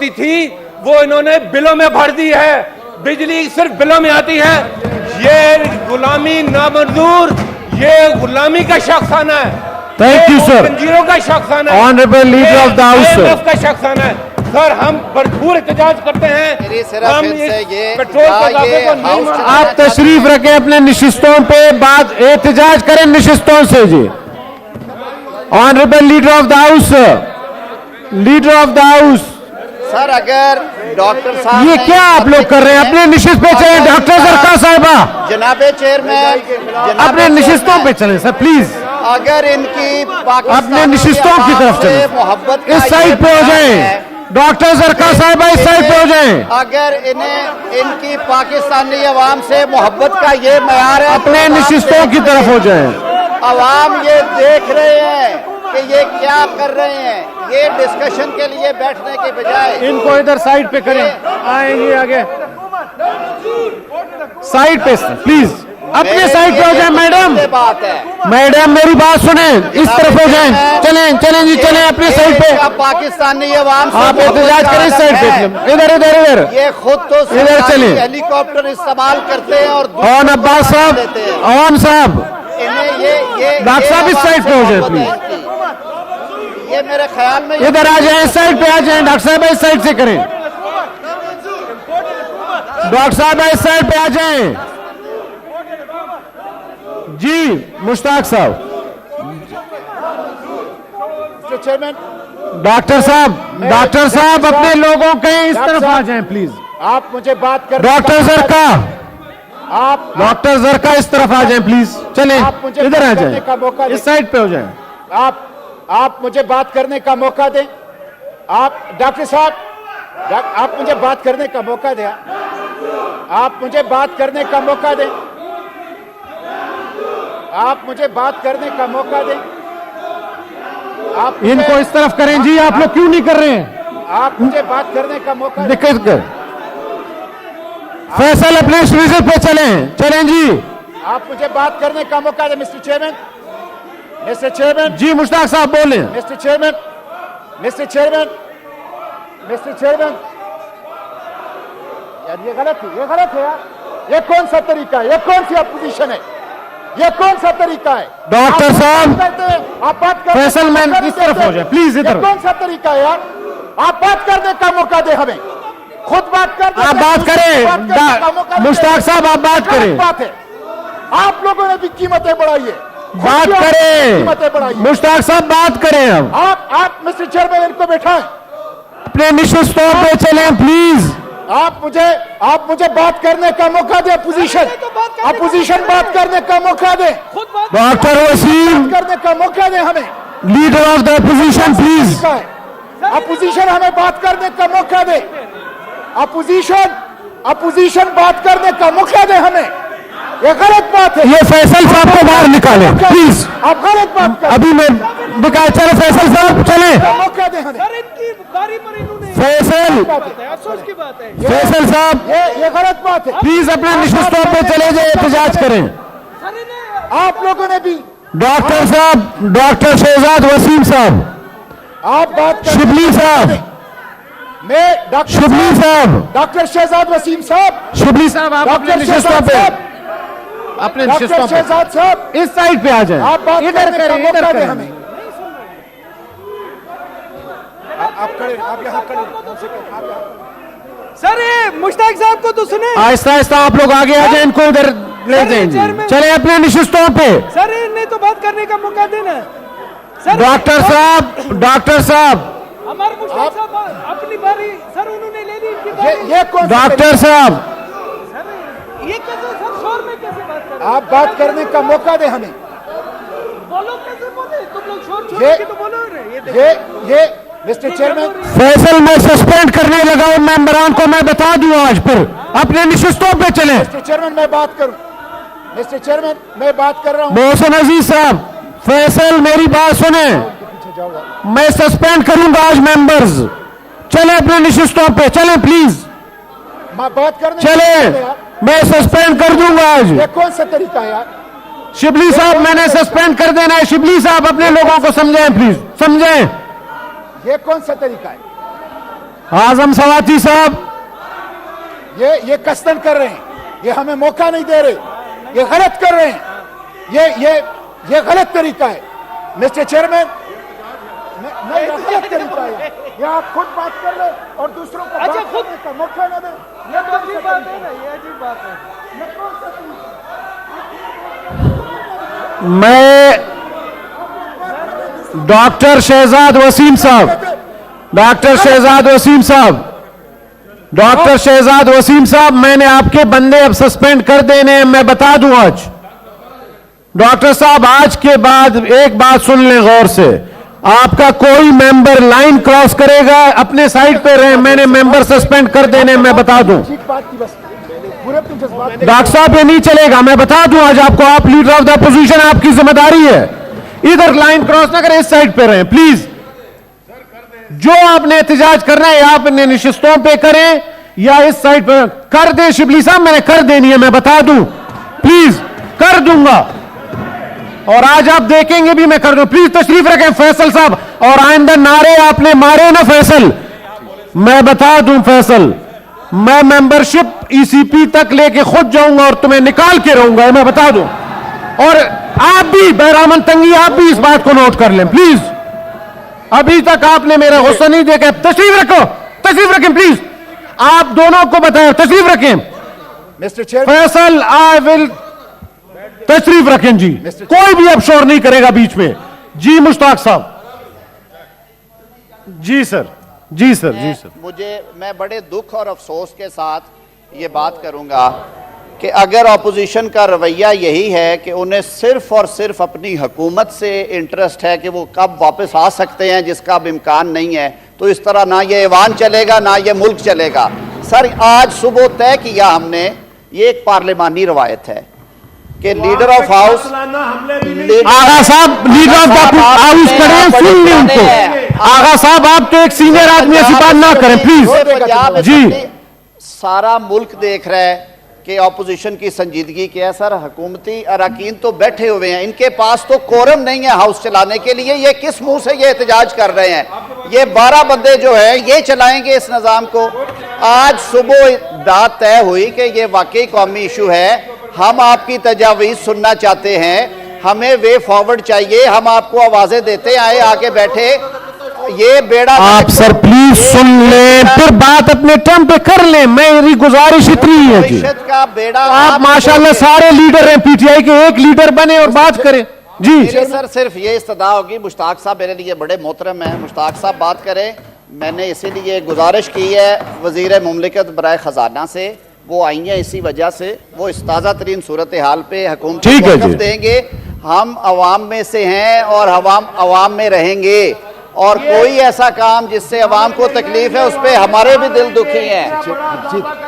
होती थी वो इन्होंने बिलों में भर दी है। बिजली सिर्फ बिलों में आती है। ये गुलामी नामंजूर, ये गुलामी का शख्साना है। Thank you sir. जंजीरों का शख्साना है। Honourable leader of the house sir का शख्साना है। सर हम भरपूर एहतजाज करते हैं। हम पेट्रोल के दावे को नहीं मानते। आप तशरीफ रखें अपने निशिस्तों पे, बात एहतजाज करें निशिस्तों से जी। Honourable leader of the house leader of the house sir, अगर डॉक्टर साहब ये क्या आप लोग कर रहे हैं? अपने निशिस्त पे चले डॉक्टर जरका साहिबा, जनाबे चेयरमैन अपने निशिस्तों पे चले सर प्लीज। अगर इनकी अपने निशिस्तों की तरफ चले, मोहब्बत इस साइड पे हो जाए। डॉक्टर जरका साहिबा इस साइड पे हो जाए। अगर इन्हें इनकी पाकिस्तानी अवाम से मोहब्बत का ये मयार है, अपने निशिस्तों की तरफ हो जाए। अवाम ये देख रहे हैं कि ये क्या कर रहे हैं। ये डिस्कशन के लिए बैठने के बजाय इनको इधर साइड पे करें, आएंगे आगे साइड पे प्लीज, अपने साइड पे हो जाए। मैडम बात है, मैडम मेरी बात सुने, इस तरफ हो जाए। चलें चलें जी चलें अपने साइड पे। पाकिस्तानी अवाम से आप एहतजाज करें इस साइड पे, इधर इधर इधर। ये खुद तो इधर चलें। हेलीकॉप्टर इस्तेमाल करते हैं और ऑन अब्बास साहब, ऑन साहब, ये डॉक्टर साहब इस साइड पे हो जाए प्लीज। ये मेरे ख्याल में इधर आ जाए, इस साइड पे आ जाए। डॉक्टर साहब इस साइड से करें। डॉक्टर साहब इस साइड पे आ जाए जी। मुश्ताक साहब, डॉक्टर साहब अपने लोगों के इस तरफ आ जाएं प्लीज। आप मुझे बात कर, डॉक्टर जरका, आप डॉक्टर जरका इस तरफ आ जाएं प्लीज। चलें इधर आ जाएं, इस साइड पे हो जाएं। आप मुझे बात करने का मौका दें। आप डॉक्टर साहब, आप मुझे बात करने का मौका दें। आप मुझे बात करने का मौका दें। आप मुझे बात करने का मौका दें। आप इनको इस तरफ करें जी। आप लोग क्यों नहीं कर रहे हैं? आप मुझे बात करने का मौका दें। दिक्कत कर फैसल अपने स्टेशन पे चलें जी। आप मुझे बात करने का मौका दें मिस्टर चेयरमैन। मिस्टर चेयरमैन जी मुश्ताक साहब बोले। Mister chairman, mister chairman, mister chairman, यार ये गलत है, ये गलत है यार। ये कौन सा तरीका है? ये कौन सी अपोजिशन है? ये कौन सा तरीका है? डॉक्टर साहब, आप बात कर, फैसल मैन इस तरफ हो जाए प्लीज। इधर कौन सा तरीका है यार? आप बात करने का मौका दे हमें। खुद बात कर, आप बात करें। मुश्ताक साहब आप बात करें। बात है, आप लोगों ने भी कीमतें बढ़ाई है। बात करें कीमतें बढ़ाई। मुश्ताक साहब बात करें। अब आप मिस्टर चेयरमैन इनको बैठाएं। अपने निशिस्तों पे चलें प्लीज। आप मुझे बात करने का मौका दे। अपोजिशन बात करने का मौका दे। डॉक्टर वसीम करने का मौका दे हमें। Leader of the opposition please. Opposition हमें बात करने का मौका दे। अपोजिशन बात करने का मौका दे हमें। ये गलत बात है। ये फैसल साहब को बाहर निकाले प्लीज। आप गलत बात कर। अभी मैं निकाल। चलो फैसल साहब चले। मौका दे हमें। फैसल फैसल साहब ये गलत बात है। प्लीज अपने निशिस्तों पे चले जाए, एहतजाज करें। आप लोगों ने भी। डॉक्टर साहब, डॉक्टर शहजाद वसीम साहब, आप बात कर। शिबली साहब, मैं डॉक्टर शिबली साहब, डॉक्टर शहजाद वसीम साहब, शिबली साहब आप अपने निशिस्तों पे, अपने निशिस्तों पे शहजाद साहब इस साइड पे आ जाएं। आप बात इधर करें, इधर करें। हमें आप खड़े, आप यहाँ खड़े। सर ये मुश्ताक साहब को तो सुने। आहिस्ता आहिस्ता आप लोग आगे आ जाए, इनको उधर ले जाएंगे। चले अपने निशिस्तों पे। सर इन्हें तो बात करने का मौका देना। डॉक्टर साहब, डॉक्टर साहब, हमारे मुश्ताक साहब अपनी बारी सर उन्होंने ले ली इनकी बारी। ये कौन? डॉक्टर साहब सर ये कैसे सर शोर में कैसे बात कर रहे हैं? आप बात करने का मौका दे हमें। बोलो कैसे बोले तुम लोग शोर छोड़ के तो बोलो रहे। ये मिस्टर चेयरमैन फैसल मैं सस्पेंड करने लगा हूं मेंबरान को, मैं बता दूं आज पर। अपने निशिस्तों पे चले। मिस्टर चेयरमैन मैं बात करूं। मिस्टर चेयरमैन मैं बात कर रहा हूं। मोहसिन अजीज साहब, फैसल मेरी बात सुने, मैं सस्पेंड करूंगा आज मेंबर्स। चले अपने निशिस्तों पे चले प्लीज। मैं बात करने चले, मैं सस्पेंड कर दूंगा आज। ये कौन सा तरीका है यार? शिबली साहब मैंने सस्पेंड कर देना है। शिबली साहब अपने लोगों को समझाएं प्लीज, समझाएं। ये कौन सा तरीका है? आजम सवाती साहब, ये कसदन कर रहे हैं, ये हमें मौका नहीं दे रहे, ये गलत कर रहे हैं, ये गलत तरीका है मिस्टर चेयरमैन। नहीं, गलत तरीका है ये आप खुद बात कर ले और दूसरों को अच्छा, बात खुद- करने का मौका न दे। ये तो अजीब बात है ना, ये अजीब बात है। मैं डॉक्टर शहजाद वसीम साहब, डॉक्टर शहजाद वसीम साहब, डॉक्टर शहजाद वसीम साहब, मैंने आपके बंदे अब सस्पेंड कर देने हैं, मैं बता दूं आज। डॉक्टर साहब, आज के बाद एक बात सुन लें गौर से, आपका कोई मेंबर लाइन क्रॉस करेगा अपने साइड पे रहे, मैंने मेंबर सस्पेंड कर देने, मैं बता दूं। ठीक बात की बस पूरे तुम जज्बात डॉक्टर साहब, ये नहीं चलेगा, मैं बता दूं आज आपको, आप लीडर ऑफ द अपोजिशन, आपकी जिम्मेदारी है, इधर लाइन क्रॉस ना करें, इस साइड पे रहें प्लीज। जो आपने एहतजाज करना है आप अपने नशिस्तों पे करें या इस साइड पे कर दें। शिबली साहब, मैंने कर देनी है, मैं बता दूं, प्लीज कर दूंगा, और आज आप देखेंगे भी मैं कर दूं। प्लीज तशरीफ रखें फैसल साहब, और आइंदा नारे आपने मारे ना फैसल, मैं बता दूं फैसल, मैं मेंबरशिप ईसीपी तक लेके खुद जाऊंगा और तुम्हें निकाल के रहूंगा, मैं बता दूं। और आप भी बहरामन तंगी, आप भी इस बात को नोट कर लें प्लीज। अभी तक आपने मेरा गुस्सा नहीं देखा, तशरीफ रखो, तशरीफ रखें प्लीज, आप दोनों को बताएं, तशरीफ रखें। Mister chairman, Faisal, I will, तशरीफ रखें जी, कोई भी अब शोर नहीं करेगा बीच में जी। मुश्ताक साहब, जी सर, जी सर, जी सर। मैं बड़े दुख और अफसोस के साथ ये बात करूंगा कि अगर अपोजिशन का रवैया यही है कि उन्हें सिर्फ और सिर्फ अपनी हुकूमत से इंटरेस्ट है कि वो कब वापस आ सकते हैं, जिसका अब इम्कान नहीं है, तो इस तरह ना ये ऐवान चलेगा ना ये मुल्क चलेगा। सर, आज सुबह तय किया हमने, ये एक पार्लिमानी रवायत है कि लीडर ऑफ हाउस, आगा साहब, लीडर ऑफ द हाउस करें, सुन लें उनको। आगा साहब, आप तो एक सीनियर आदमी, ऐसी बात ना करें प्लीज जी। सारा मुल्क देख रहा है कि ऑपोजिशन की संजीदगी क्या है। सर, हुकूमती अरकान तो बैठे हुए हैं, इनके पास तो कोरम नहीं है हाउस चलाने के लिए, ये किस मुंह से ये एहतजाज कर रहे हैं? ये 12 बंदे जो है ये चलाएंगे इस निज़ाम को। आज सुबह बात तय हुई कि ये वाकई कौमी इशू है, हम आपकी तजावीज़ सुनना चाहते हैं, हमें वे फॉरवर्ड चाहिए, हम आपको आवाजें देते आए, आके बैठे, ये बेड़ा आप सर प्लीज सुन लें, फिर बात अपने टर्म पे कर लें, मेरी गुजारिश इतनी है जी। भविष्य का बेड़ा आप माशाल्लाह सारे लीडर हैं पीटीआई के, एक लीडर बने और बात करें जी। मेरे सर सिर्फ ये इस्तदा होगी, मुश्ताक साहब मेरे लिए बड़े मोहतरम हैं, मुश्ताक साहब बात करें। मैंने इसीलिए गुजारिश की है वज़ीर मुमलिकत बराए ख़जाना से, वो आई हैं इसी वजह से, वो इस ताज़ा तरीन सूरत हाल पे हुकूमत ठीक है जी। देंगे। हम अवाम में से हैं और अवाम में रहेंगे, और कोई ऐसा काम जिससे अवाम को तकलीफ है उस पर हमारे भी दिल दुखी हैं।